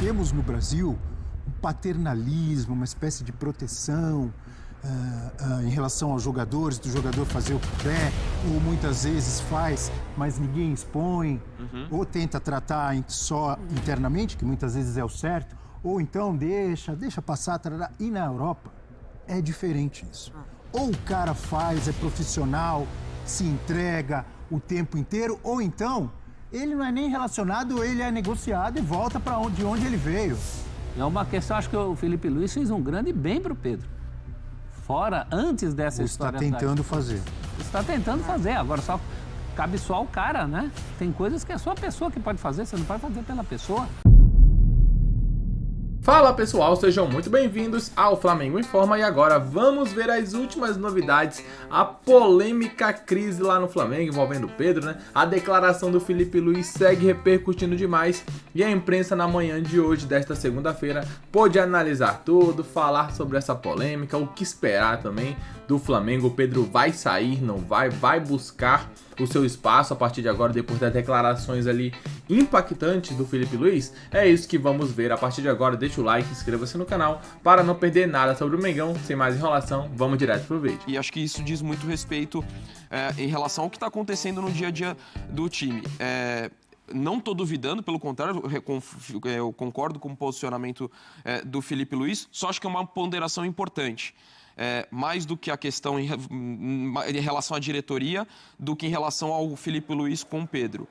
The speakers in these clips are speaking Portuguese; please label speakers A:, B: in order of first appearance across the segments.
A: temos no Brasil um paternalismo, uma espécie de proteção em relação aos jogadores, do jogador fazer o que quer, ou muitas vezes faz, mas ninguém expõe, ou tenta tratar só internamente, que muitas vezes é o certo, ou então deixa passar, tarará. E na Europa é diferente isso. Ou o cara faz, é profissional, se entrega o tempo inteiro, ou então ele não é nem relacionado, ele é negociado e volta para onde ele veio.
B: É uma questão, acho que o Felipe Luiz fez um grande bem para o Pedro. Fora, antes dessa história...
A: Está tentando fazer.
B: Está tentando fazer, agora só cabe só ao cara, né? Tem coisas que é só a pessoa que pode fazer, você não pode fazer pela pessoa.
C: Fala pessoal, sejam muito bem-vindos ao Flamengo Informa e agora vamos ver as últimas novidades, a polêmica crise lá no Flamengo envolvendo o Pedro, né? A declaração do Felipe Luiz segue repercutindo demais e a imprensa na manhã de hoje, desta segunda-feira, pôde analisar tudo, falar sobre essa polêmica, o que esperar também do Flamengo. O Pedro vai sair, não vai buscar o seu espaço a partir de agora, depois das declarações ali impactantes do Felipe Luiz. É isso que vamos ver a partir de agora. Deixa o like, inscreva-se no canal para não perder nada sobre o Mengão. Sem mais enrolação, vamos direto pro vídeo.
D: E acho que isso diz muito respeito em relação ao que está acontecendo no dia a dia do time. Não estou duvidando, pelo contrário, eu concordo com o posicionamento do Felipe Luiz, só acho que é uma ponderação importante. Mais do que a questão em relação à diretoria, do que em relação ao Felipe Luiz com o Pedro.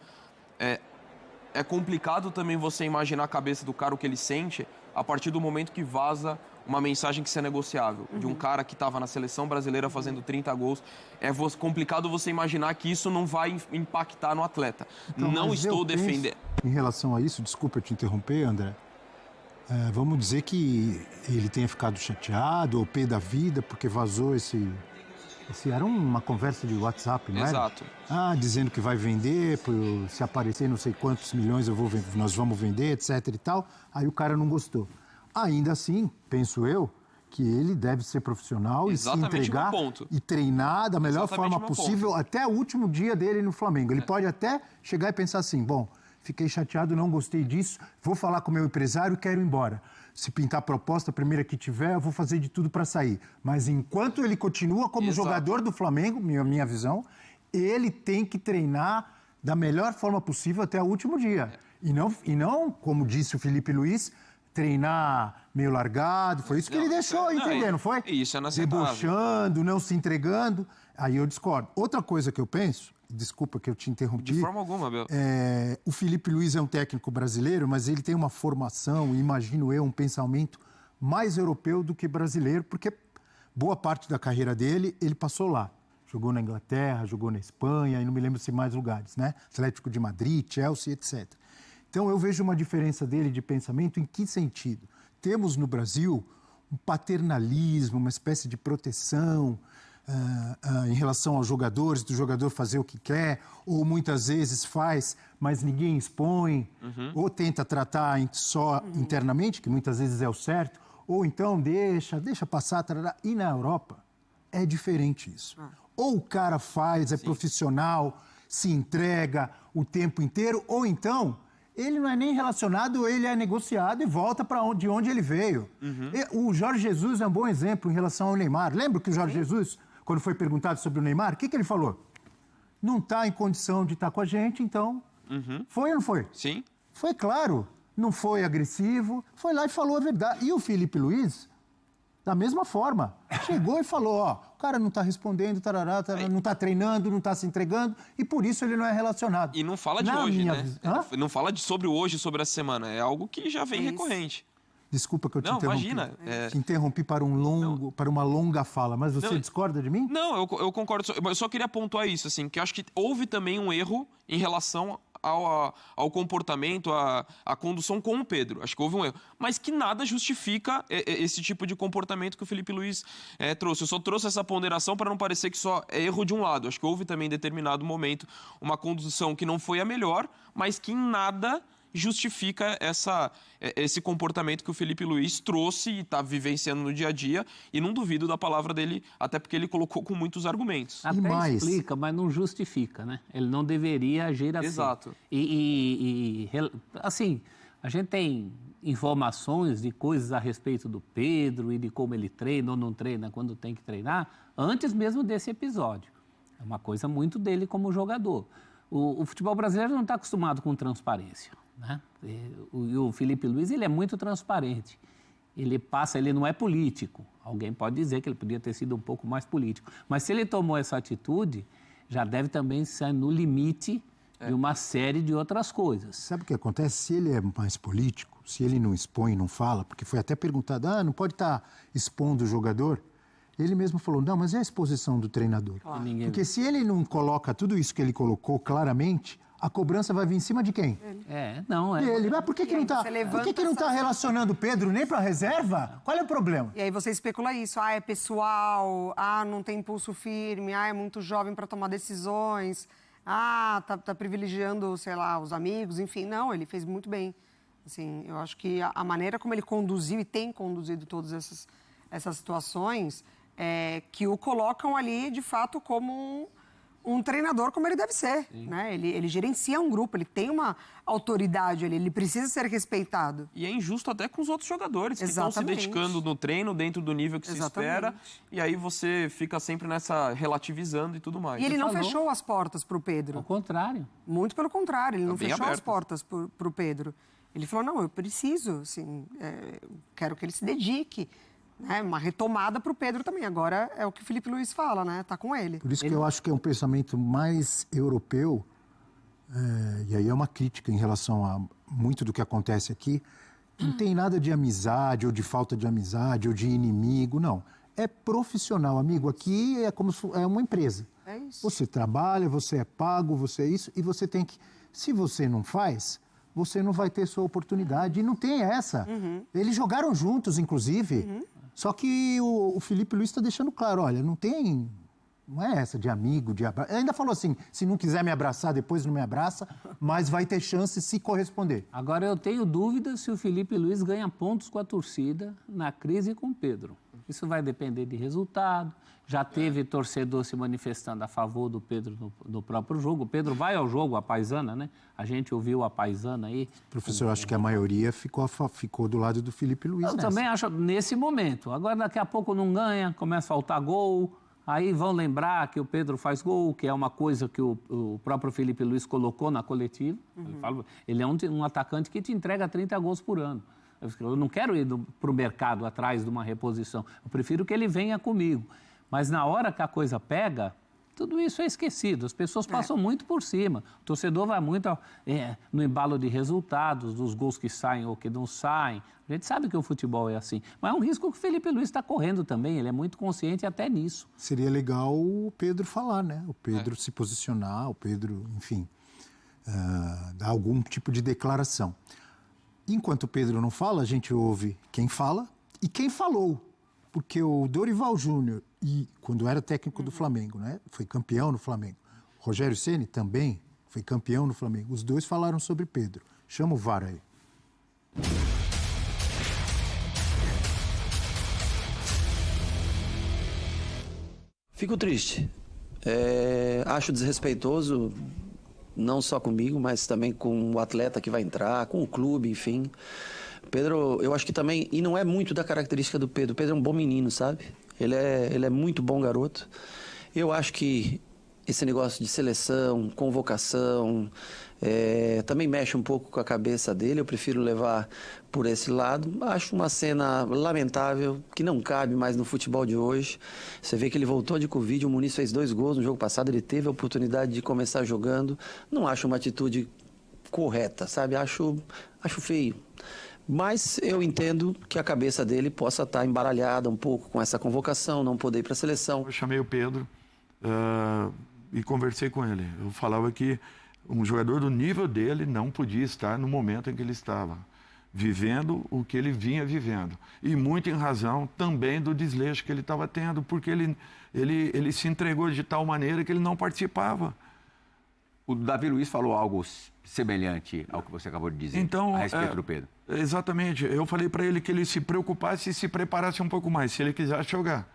D: É complicado também você imaginar a cabeça do cara, o que ele sente, a partir do momento que vaza uma mensagem que isso é negociável. De um cara que estava na seleção brasileira fazendo 30 gols. É complicado você imaginar que isso não vai impactar no atleta.
A: Então,
D: não estou defendendo.
A: Em relação a isso, desculpa eu te interromper, André. Vamos dizer que ele tenha ficado chateado ou pé da vida porque vazou esse era uma conversa de WhatsApp, não é?
D: Exato.
A: Dizendo que vai vender, se aparecer não sei quantos milhões nós vamos vender, etc e tal. Aí o cara não gostou. Ainda assim, penso eu, que ele deve ser profissional e se entregar e treinar da melhor forma possível até o último dia dele no Flamengo. Ele pode até chegar e pensar assim, bom, fiquei chateado, não gostei disso, vou falar com o meu empresário e quero ir embora. Se pintar a proposta, a primeira que tiver, eu vou fazer de tudo para sair. Mas enquanto ele continua como jogador do Flamengo, minha visão, ele tem que treinar da melhor forma possível até o último dia. E não, como disse o Felipe Luiz, treinar meio largado. Foi isso que ele deixou entender, não foi?
D: Isso é inaceitável.
A: Debochando, não se entregando. Aí eu discordo. Outra coisa que eu penso, desculpa que eu te interrompi.
D: De forma alguma, Abel.
A: O Felipe Luiz é um técnico brasileiro, mas ele tem uma formação, imagino eu, um pensamento mais europeu do que brasileiro, porque boa parte da carreira dele, ele passou lá. Jogou na Inglaterra, jogou na Espanha, e não me lembro se mais lugares, né? Atlético de Madrid, Chelsea, etc. Então eu vejo uma diferença dele de pensamento em que sentido? Temos no Brasil um paternalismo, uma espécie de proteção em relação aos jogadores, do jogador fazer o que quer, ou muitas vezes faz, mas ninguém expõe, ou tenta tratar só internamente, que muitas vezes é o certo, ou então deixa passar, tarará. E na Europa é diferente isso. Ou o cara faz, é profissional, se entrega o tempo inteiro, ou então ele não é nem relacionado, ele é negociado e volta para onde ele veio. O Jorge Jesus é um bom exemplo em relação ao Neymar. Lembra que o Jorge Jesus, quando foi perguntado sobre o Neymar, o que ele falou? Não está em condição de estar com a gente, então... Foi ou não foi?
D: Sim.
A: Foi claro. Não foi agressivo, foi lá e falou a verdade. E o Felipe Luiz, da mesma forma, chegou e falou, o cara não está respondendo, tarará, não está treinando, não está se entregando, e por isso ele não é relacionado.
D: E não fala de hoje, né? Não fala sobre hoje, sobre essa semana. É algo que já vem recorrente.
A: Desculpa que eu te interrompi.
D: Imagina.
A: Te interrompi para uma longa fala, mas você discorda de mim?
D: Não, eu concordo. Eu só queria pontuar isso, assim, que eu acho que houve também um erro em relação ao comportamento, à condução com o Pedro. Acho que houve um erro. Mas que nada justifica esse tipo de comportamento que o Felipe Luiz trouxe. Eu só trouxe essa ponderação para não parecer que só é erro de um lado. Acho que houve também em determinado momento uma condução que não foi a melhor, mas que em nada justifica esse comportamento que o Felipe Luiz trouxe e está vivenciando no dia a dia, e não duvido da palavra dele, até porque ele colocou com muitos argumentos.
B: Até explica, mas não justifica, né? Ele não deveria agir assim.
D: Exato.
B: Assim, A gente tem informações de coisas a respeito do Pedro e de como ele treina ou não treina quando tem que treinar, antes mesmo desse episódio. É uma coisa muito dele como jogador. O futebol brasileiro não está acostumado com transparência, né? E o Filipe Luís, ele é muito transparente. Ele não é político. Alguém pode dizer que ele podia ter sido um pouco mais político. Mas se ele tomou essa atitude, já deve também ser no limite de uma série de outras coisas.
A: Sabe o que acontece? Se ele é mais político, se ele não expõe, não fala, porque foi até perguntado, não pode estar expondo o jogador, ele mesmo falou, não, mas é a exposição do treinador.
B: Claro.
A: Porque se ele não coloca tudo isso que ele colocou claramente, a cobrança vai vir em cima de quem?
B: Ele.
A: Mas por que não está relacionando o Pedro nem para a reserva? Qual é o problema?
E: E aí você especula isso. É pessoal. Não tem impulso firme. É muito jovem para tomar decisões. Tá privilegiando, sei lá, os amigos. Enfim, não, ele fez muito bem. Assim, eu acho que a maneira como ele conduziu e tem conduzido todas essas situações que o colocam ali, de fato, como um treinador como ele deve ser, né? Ele gerencia um grupo, ele tem uma autoridade ali, ele precisa ser respeitado.
D: E é injusto até com os outros jogadores que estão se dedicando no treino, dentro do nível que se espera, e aí você fica sempre nessa relativizando e tudo mais.
E: E ele não fechou as portas para o Pedro.
B: Ao contrário.
E: Muito pelo contrário, ele não fechou
D: aberto.
E: as portas para o Pedro. Ele falou, não, eu preciso, assim, quero que ele se dedique. Uma retomada para o Pedro também. Agora é o que o Filipe Luís fala, né? Tá com ele.
A: Por isso que eu acho que é um pensamento mais europeu, e aí é uma crítica em relação a muito do que acontece aqui. Não tem nada de amizade, ou de falta de amizade, ou de inimigo, não. É profissional, amigo. Aqui é como se é uma empresa.
E: É isso.
A: Você trabalha, você é pago, você é isso, e você tem que... Se você não faz, você não vai ter sua oportunidade. E não tem essa. Eles jogaram juntos, inclusive. Só que o Filipe Luís está deixando claro, olha, não é essa de amigo, de abraço. Ele ainda falou assim, se não quiser me abraçar, depois não me abraça, mas vai ter chance se corresponder.
B: Agora, eu tenho dúvida se o Filipe Luís ganha pontos com a torcida na crise com o Pedro. Isso vai depender de resultado. Já teve torcedor se manifestando a favor do Pedro no próprio jogo. O Pedro vai ao jogo, a paisana, né? A gente ouviu a paisana aí.
A: Professor, acho que a maioria ficou do lado do Filipe Luís.
B: Eu também acho, nesse momento. Agora, daqui a pouco não ganha, começa a faltar gol. Aí vão lembrar que o Pedro faz gol, que é uma coisa que o próprio Filipe Luís colocou na coletiva. Ele é um atacante que te entrega 30 gols por ano. Eu não quero ir para o mercado atrás de uma reposição. Eu prefiro que ele venha comigo. Mas na hora que a coisa pega, tudo isso é esquecido. As pessoas passam muito por cima. O torcedor vai muito no embalo de resultados, dos gols que saem ou que não saem. A gente sabe que o futebol é assim. Mas é um risco que o Filipe Luís está correndo também. Ele é muito consciente até nisso.
A: Seria legal o Pedro falar, né? O Pedro se posicionar, o Pedro, enfim, dar algum tipo de declaração. Enquanto o Pedro não fala, a gente ouve quem fala e quem falou. Porque o Dorival Júnior, quando era técnico do Flamengo, né, foi campeão no Flamengo. O Rogério Ceni também foi campeão no Flamengo. Os dois falaram sobre Pedro. Chama o VAR aí.
F: Fico triste. Acho desrespeitoso, não só comigo, mas também com o atleta que vai entrar, com o clube, enfim. Pedro, eu acho que também, e não é muito da característica do Pedro. O Pedro é um bom menino, sabe? Ele é muito bom garoto. Eu acho que esse negócio de seleção, convocação, também mexe um pouco com a cabeça dele. Eu prefiro levar por esse lado. Acho uma cena lamentável, que não cabe mais no futebol de hoje. Você vê que ele voltou de Covid, o Muniz fez 2 gols no jogo passado, ele teve a oportunidade de começar jogando. Não acho uma atitude correta, sabe? Acho feio. Mas eu entendo que a cabeça dele possa estar embaralhada um pouco com essa convocação, não poder ir para a seleção.
G: Eu chamei o Pedro e conversei com ele. Eu falava que um jogador do nível dele não podia estar no momento em que ele estava, vivendo o que ele vinha vivendo. E muito em razão também do desleixo que ele estava tendo, porque ele se entregou de tal maneira que ele não participava.
H: O Davi Luiz falou algo semelhante ao que você acabou de dizer a respeito do Pedro.
G: Exatamente. Eu falei para ele que ele se preocupasse e se preparasse um pouco mais, se ele quisesse jogar.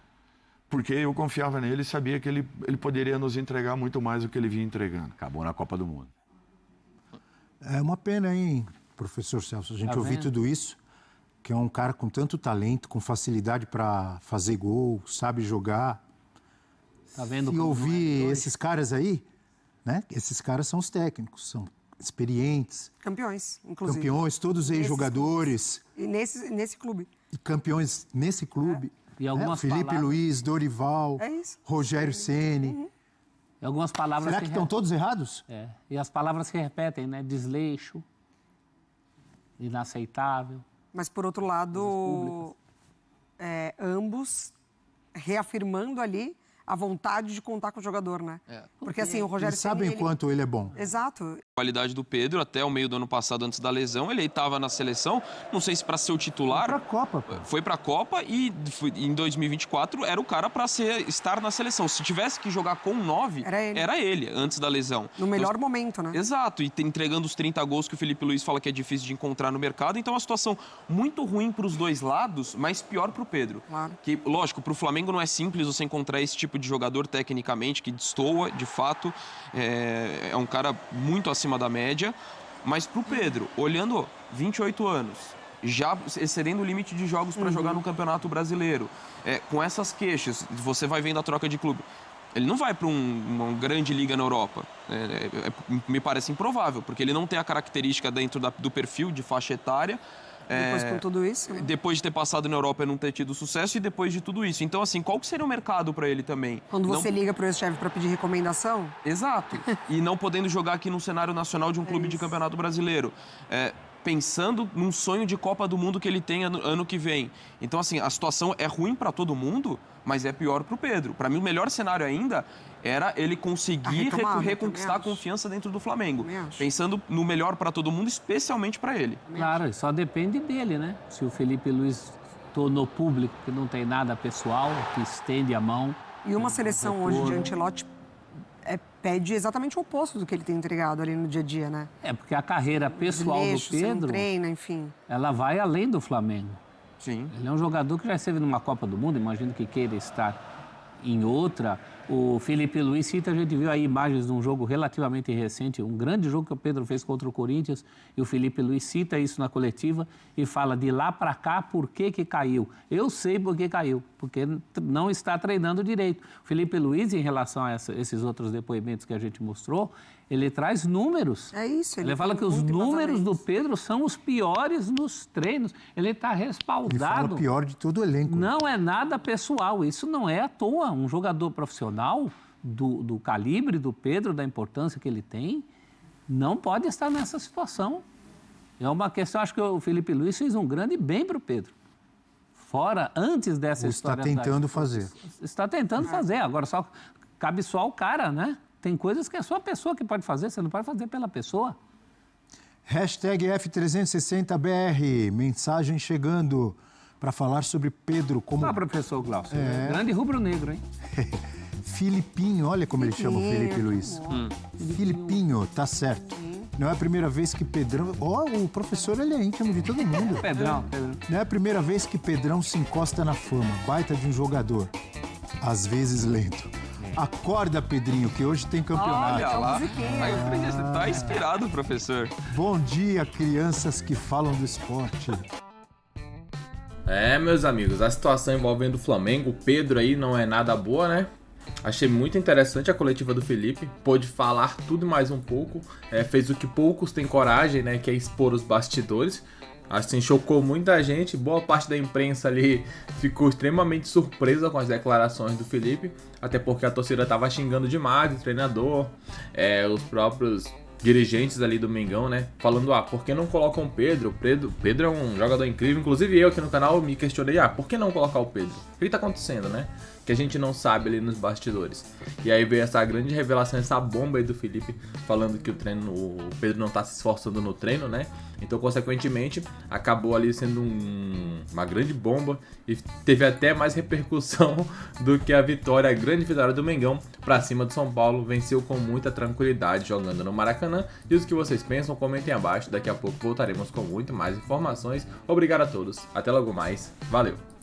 G: Porque eu confiava nele e sabia que ele poderia nos entregar muito mais do que ele vinha entregando.
H: Acabou na Copa do Mundo.
A: É uma pena, hein? professor Celso, a gente
B: Tá
A: ouvir
B: vendo?
A: tudo isso, que é um cara com tanto talento, com facilidade para fazer gol, sabe jogar.
B: Tá vendo?
A: E
B: como
A: ouvir
B: não é dois?
A: esses caras aí, né? Esses caras são os técnicos, são experientes,
E: Campeões, inclusive.
A: campeões, todos ex-jogadores,
E: E nesse clube.
A: e campeões nesse clube.
B: E algumas
A: Felipe
B: palavras-
A: Luiz, Dorival,
E: É isso.
A: Rogério Ceni.
B: E algumas palavras
A: Será que estão todos errados?
B: E as palavras se repetem, né? Desleixo, inaceitável.
E: Mas, por outro lado, ambos reafirmando ali a vontade de contar com o jogador, né? Porque, assim, o Rogério
A: Eles sabem
E: Ceni,
A: o quanto ele é bom.
E: Exato.
D: A qualidade do Pedro, até o meio do ano passado, antes da lesão, ele estava na seleção, não sei se para ser o titular.
A: Pra Copa, pô.
D: Foi para a Copa e em 2024 era o cara para estar na seleção. Se tivesse que jogar com 9,
E: Era ele.
D: antes da lesão.
E: No melhor momento, né?
D: Exato, e entregando os 30 gols que o Felipe Luiz fala que é difícil de encontrar no mercado. Então, é uma situação muito ruim para os dois lados, mas pior para o Pedro.
E: Claro.
D: Que, lógico, para o Flamengo não é simples você encontrar esse tipo de jogador tecnicamente, que destoa, de fato. É um cara muito acima da média. Mas para o Pedro, olhando 28 anos, já excedendo o limite de jogos para jogar no Campeonato Brasileiro, com essas queixas, você vai vendo a troca de clube. Ele não vai para uma grande liga na Europa. Me parece improvável, porque ele não tem a característica dentro do perfil de faixa etária.
E: Depois com tudo isso, né?
D: Depois de ter passado na Europa e não ter tido sucesso, e depois de tudo isso. Então, assim, qual que seria o mercado para ele também?
E: Quando você liga para o ex-chefe para pedir recomendação,
D: Exato. E não podendo jogar aqui no cenário nacional de um clube de Campeonato Brasileiro. Pensando num sonho de Copa do Mundo que ele tem ano que vem. Então, assim, a situação é ruim para todo mundo, mas é pior para o Pedro. Para mim, o melhor cenário ainda era ele conseguir reconquistar a confiança dentro do Flamengo. Pensando no melhor para todo mundo, especialmente para ele.
B: Claro, só depende dele, né? Se o Felipe Luiz tornou público que não tem nada pessoal, que estende a mão.
E: e uma seleção hoje de Ancelotti pede exatamente o oposto do que ele tem entregado ali no dia a dia, né?
B: Porque a carreira pessoal
E: Desleixo,
B: do
E: você não
B: Pedro,
E: treina, enfim.
B: ela vai além do Flamengo.
D: Sim.
B: Ele é um jogador que já esteve numa Copa do Mundo, imagino que queira estar em outra. O Felipe Luiz cita, a gente viu aí imagens de um jogo relativamente recente, um grande jogo que o Pedro fez contra o Corinthians, e o Felipe Luiz cita isso na coletiva e fala de lá para cá por que caiu. Eu sei por que caiu, porque não está treinando direito. O Felipe Luiz, em relação a esses outros depoimentos que a gente mostrou, ele traz números.
E: É isso.
B: Ele fala que os números do Pedro são os piores nos treinos. Ele está respaldado.
A: Ele fala o pior de todo o elenco.
B: Não é nada pessoal. Isso não é à toa. Um jogador profissional do calibre do Pedro, da importância que ele tem, não pode estar nessa situação. É uma questão, acho que o Felipe Luiz fez um grande bem para o Pedro. Fora, antes dessa história...
A: Está tentando fazer.
B: Está tentando fazer. Agora, cabe só ao cara, né? Tem coisas que é só a pessoa que pode fazer, você não pode fazer pela pessoa.
A: Hashtag F360BR, mensagem chegando para falar sobre Pedro como...
B: Professor Glaucio, grande rubro-negro, hein?
A: Filipinho, olha como ele chama o Felipe Luiz. Filipinho, tá certo. Não é a primeira vez que Pedrão... o professor, ele é íntimo de todo mundo.
B: Pedrão.
A: Não é a primeira vez que Pedrão se encosta na fama. Baita de um jogador. Às vezes lento. Acorda, Pedrinho, que hoje tem campeonato.
D: Olha lá. Aí eu falei, você tá inspirado, professor.
A: Bom dia, crianças que falam do esporte.
C: Meus amigos, a situação envolvendo o Flamengo, o Pedro aí não é nada boa, né? Achei muito interessante a coletiva do Felipe, pôde falar tudo e mais um pouco, fez o que poucos têm coragem, né, que é expor os bastidores. Assim, chocou muita gente, boa parte da imprensa ali ficou extremamente surpresa com as declarações do Felipe, até porque a torcida estava xingando demais o treinador, os próprios dirigentes ali do Mengão, né, falando, por que não colocam o Pedro? Pedro é um jogador incrível, inclusive eu aqui no canal me questionei, por que não colocar o Pedro? O que tá acontecendo, né? Que a gente não sabe ali nos bastidores. E aí veio essa grande revelação, essa bomba aí do Felipe, falando que o Pedro não tá se esforçando no treino, né? Então, consequentemente, acabou ali sendo uma grande bomba e teve até mais repercussão do que a grande vitória do Mengão pra cima do São Paulo. Venceu com muita tranquilidade jogando no Maracanã. E o que vocês pensam, comentem abaixo. Daqui a pouco voltaremos com muito mais informações. Obrigado a todos. Até logo mais. Valeu!